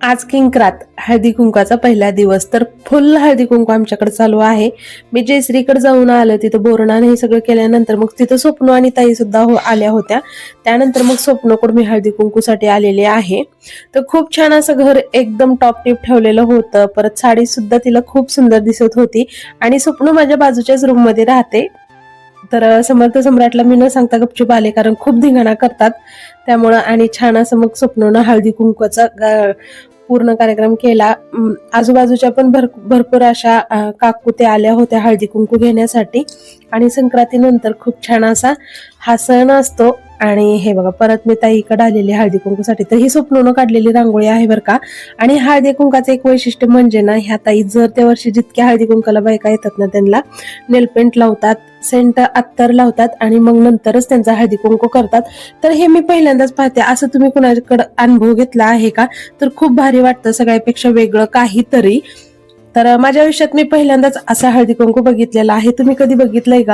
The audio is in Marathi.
आज किंक्रात हळदी कुंकाचा पहिला दिवस, तर फुल हळदी कुंकू आमच्याकडे चालू आहे. मी जयश्रीकडे जाऊन आले, तिथं बोरणाने हे सगळं केल्यानंतर मग तिथं स्वप्न आणि ताई सुद्धा आल्या होत्या. त्यानंतर मग स्वप्नकडून मी हळदी कुंकूसाठी आलेले आहे. तर खूप छान असं घर एकदम टॉप टिप ठेवलेलं होतं. परत साडी सुद्धा तिला खूप सुंदर दिसत होती आणि स्वप्न माझ्या बाजूच्याच रूम मध्ये राहते. तर समर्थ सम्राटला मी न सांगता गपचूप आले, कारण खूप धिंगाणा करतात त्यामुळं. आणि छान असं मग स्वप्ननं हळदी कुंकवाचा पूर्ण कार्यक्रम केला. आजूबाजूच्या पण भरपूर अशा काकू ते आल्या होत्या हळदी कुंकू घेण्यासाठी. आणि संक्रांतीनंतर खूप छान असा हा सण असतो. आणि हे बघा, परत मी ताईकडे आलेली हळदी कुंकूसाठी. तर ही स्वप्ननं काढलेली रांगोळी आहे बरं का. आणि हळदी कुंकाचं एक वैशिष्ट्य म्हणजे ना, ह्या ताई जर त्या वर्षी जितक्या हळदी कुंकाला बायका येतात ना, त्यांना नेलपेंट लावतात, सेंट अत्तर लावतात आणि मग नंतरच त्यांचा हळदी कुंकू करतात. तर हे मी पहिल्यांदाच पाहते. असं तुम्ही कुणाकडे अनुभव घेतला आहे का? तर खूप भारी वाटतं, सगळ्यापेक्षा वेगळं काहीतरी. तर माझ्या आयुष्यात मी पहिल्यांदाच असा हळदी कुंकू बघितलेला आहे. तुम्ही कधी बघितलंय का?